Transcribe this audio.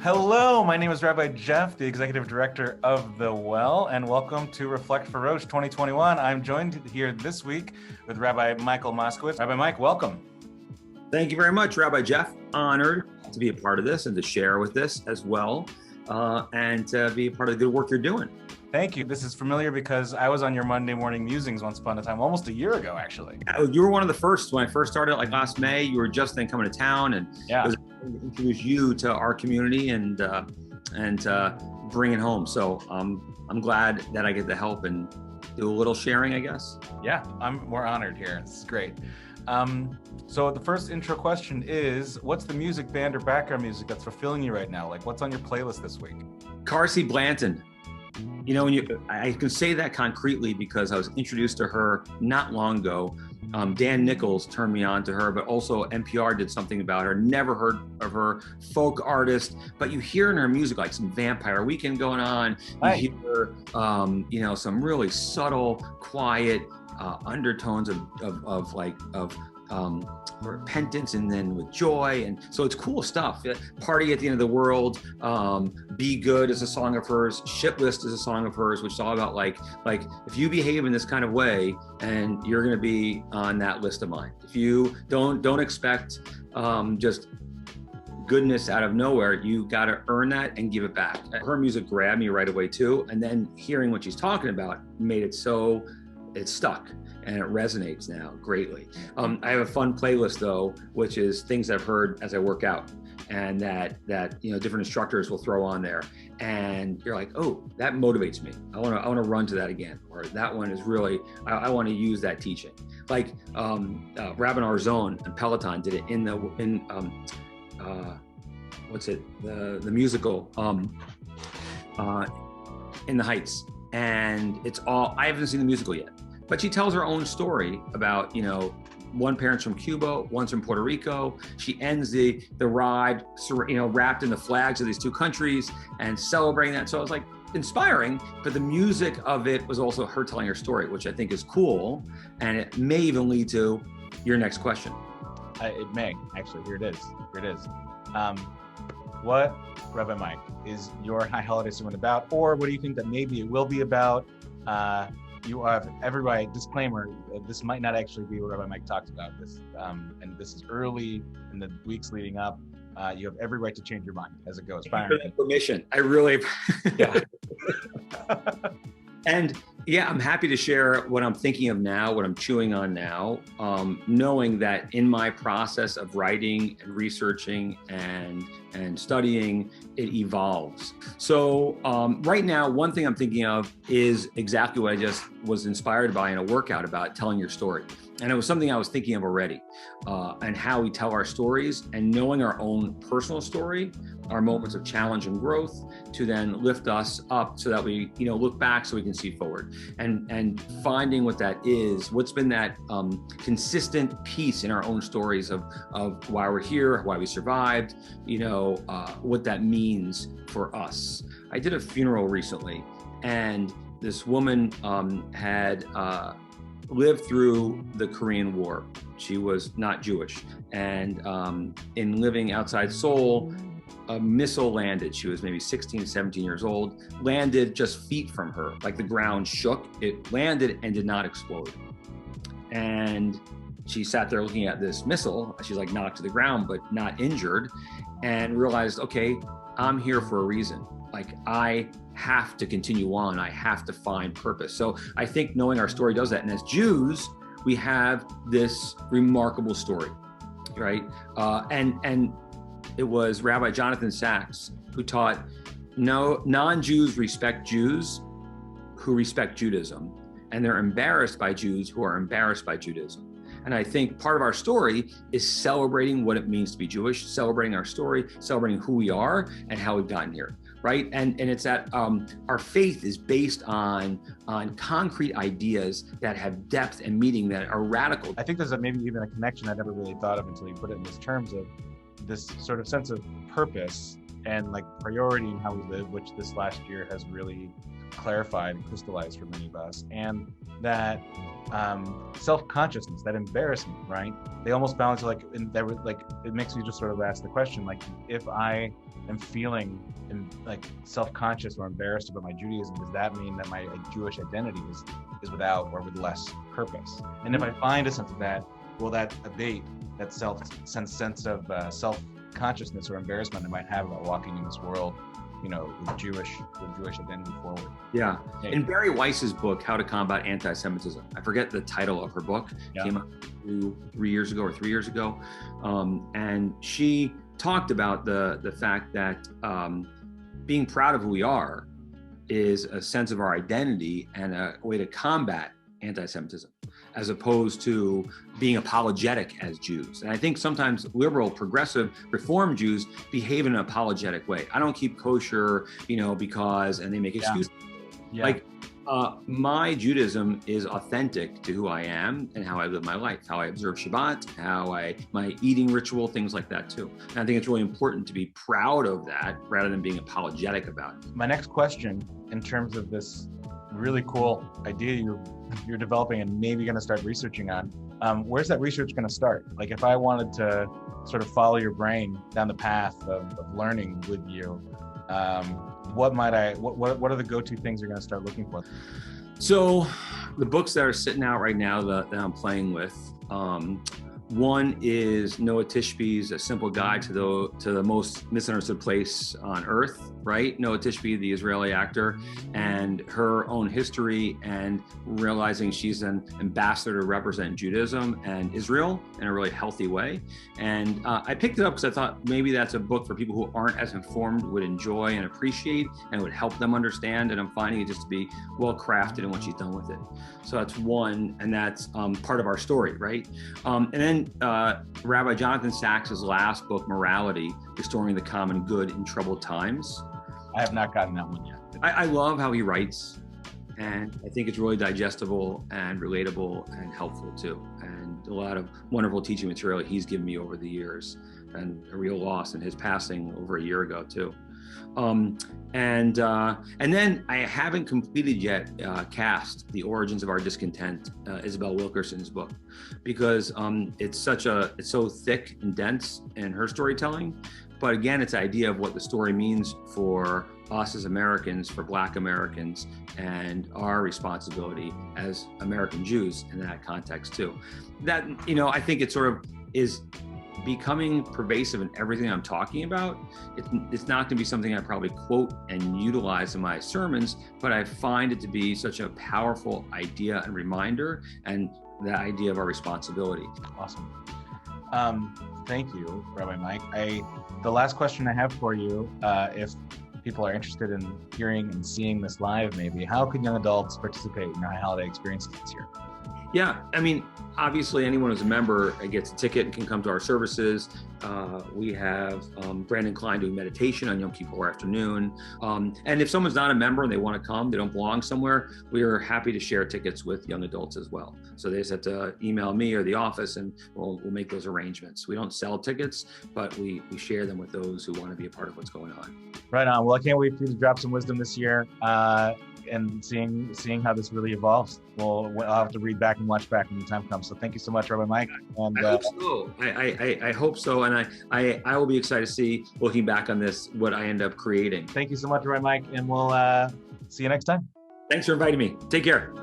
Hello, my name is Rabbi Jeff, the Executive Director of The Well, and welcome to Reflect for Roche 2021. I'm joined here this week with Rabbi Michael Moskowitz. Rabbi Mike, welcome. Thank you very much, Rabbi Jeff. Honored to be a part of this and to share with this as well, and to be a part of the good work you're doing. Thank you. This is familiar because I was on your Monday morning musings once upon a time, almost a year ago, actually. You were one of the first when I first started, like last May. You were just then coming to town, and yeah, it was to introduce you to our community and bring it home. So I'm glad that I get to help and do a little sharing, I guess. Yeah, I'm more honored here. This is great. So the first intro question is, what's the music, band, or background music that's fulfilling you right now? Like, what's on your playlist this week? Carsey Blanton. You know, I can say that concretely because I was introduced to her not long ago. Dan Nichols turned me on to her, but also NPR did something about her. Never heard of her, folk artist, but you hear in her music like some Vampire Weekend going on. Right. You hear, some really subtle, quiet undertones of repentance and then with joy, and so it's cool stuff. Party at the End of the World, Be Good is a song of hers. Shit List is a song of hers, which is all about like if you behave in this kind of way, and you're going to be on that list of mine. If you don't expect just goodness out of nowhere, you got to earn that and give it back. Her music grabbed me right away too, and then hearing what she's talking about made it so it's stuck. And it resonates now greatly. I have a fun playlist though, which is things I've heard as I work out, and that different instructors will throw on there, and you're like, oh, that motivates me. I want to run to that again, or that one is really I want to use that teaching. Like Rabbi Arzon and Peloton did it in the musical In the Heights, and it's all, I haven't seen the musical yet. But she tells her own story about, one parent's from Cuba, one's from Puerto Rico. She ends the ride, wrapped in the flags of these two countries and celebrating that. So it was like inspiring, but the music of it was also her telling her story, which I think is cool. And it may even lead to your next question. It may, actually. Here it is. What, Rabbi Mike, is your High Holiday Sermon about? Or what do you think that maybe it will be about? You have everybody, disclaimer, this might not actually be what Rabbi Mike talks about this, and this is early in the weeks leading up. You have every right to change your mind as it goes. Thank you for that permission. I really, yeah. And yeah, I'm happy to share what I'm thinking of now, what I'm chewing on now, knowing that in my process of writing and researching and studying, it evolves. So right now, one thing I'm thinking of is exactly what I just was inspired by in a workout about telling your story. And it was something I was thinking of already, and how we tell our stories, and knowing our own personal story, our moments of challenge and growth, to then lift us up so that we, look back so we can see forward, and finding what that is, what's been that consistent piece in our own stories of why we're here, why we survived, what that means for us. I did a funeral recently, and this woman had lived through the Korean War. She was not Jewish, and in living outside Seoul, a missile landed. She was maybe 16, 17 years old, landed just feet from her, like the ground shook. It landed and did not explode. And she sat there looking at this missile. She's like knocked to the ground, but not injured, and realized, okay, I'm here for a reason. Like, I have to continue on. I have to find purpose. So I think knowing our story does that. And as Jews, we have this remarkable story, right? And it was Rabbi Jonathan Sachs who taught, no, non-Jews respect Jews who respect Judaism, and they're embarrassed by Jews who are embarrassed by Judaism. And I think part of our story is celebrating what it means to be Jewish, celebrating our story, celebrating who we are and how we've gotten here, right? And it's that our faith is based on concrete ideas that have depth and meaning, that are radical. I think there's maybe even a connection I never really thought of until you put it in these terms of this sort of sense of purpose and like priority in how we live, which this last year has really clarified and crystallized for many of us, and that self-consciousness, that embarrassment, right? They almost balance like, it makes me just sort of ask the question, like, if I am feeling like self-conscious or embarrassed about my Judaism, does that mean that my Jewish identity is without or with less purpose? And if I find a sense of that, will that abate that sense of self-consciousness or embarrassment I might have about walking in this world, with Jewish identity forward? Yeah. In Barry Weiss's book, How to Combat Anti-Semitism, I forget the title of her book, came out 3 years ago. And she talked about the fact that being proud of who we are is a sense of our identity and a way to combat anti-Semitism, as opposed to being apologetic as Jews. And I think sometimes liberal, progressive, reform Jews behave in an apologetic way. I don't keep kosher, because, and they make excuses. Yeah. Like, my Judaism is authentic to who I am and how I live my life, how I observe Shabbat, my eating ritual, things like that too. And I think it's really important to be proud of that rather than being apologetic about it. My next question, in terms of this really cool idea you're developing and maybe going to start researching on, where's that research going to start? Like, if I wanted to sort of follow your brain down the path of learning with you, what are the go-to things you're going to start looking for? So the books that are sitting out right now that I'm playing with, one is Noah Tishby's A Simple Guide to the Most Misunderstood Place on Earth, right? Noah Tishby, the Israeli actor, and her own history, and realizing she's an ambassador to represent Judaism and Israel in a really healthy way. And I picked it up because I thought maybe that's a book for people who aren't as informed would enjoy and appreciate, and would help them understand. And I'm finding it just to be well crafted in what she's done with it. So that's one, and that's part of our story, right? And then Rabbi Jonathan Sacks's last book, Morality, Restoring the Common Good in Troubled Times. I have not gotten that one yet. I love how he writes, and I think it's really digestible and relatable and helpful too. And a lot of wonderful teaching material he's given me over the years, and a real loss in his passing over a year ago too. And then I haven't completed yet Cast, The Origins of Our Discontent, Isabel Wilkerson's book, because it's so thick and dense in her storytelling. But again, it's the idea of what the story means for us as Americans, for Black Americans, and our responsibility as American Jews in that context too. That, I think it sort of is becoming pervasive in everything I'm talking about. It's not going to be something I probably quote and utilize in my sermons, but I find it to be such a powerful idea and reminder, and the idea of our responsibility. Awesome. Thank you, Rabbi Mike. The last question I have for you, if people are interested in hearing and seeing this live, maybe, how can young adults participate in our holiday experiences this year? Yeah, I mean, obviously anyone who's a member gets a ticket and can come to our services. We have Brandon Klein doing meditation on Yom Kippur afternoon. And if someone's not a member and they want to come, they don't belong somewhere, we are happy to share tickets with young adults as well. So they just have to email me or the office, and we'll make those arrangements. We don't sell tickets, but we share them with those who want to be a part of what's going on. Right on. Well, I can't wait for you to drop some wisdom this year. And seeing how this really evolves. I'll have to read back and watch back when the time comes. So thank you so much, Rabbi Mike. And I hope so. I hope so. And I will be excited to see, looking back on this, what I end up creating. Thank you so much, Rabbi Mike. And we'll see you next time. Thanks for inviting me. Take care.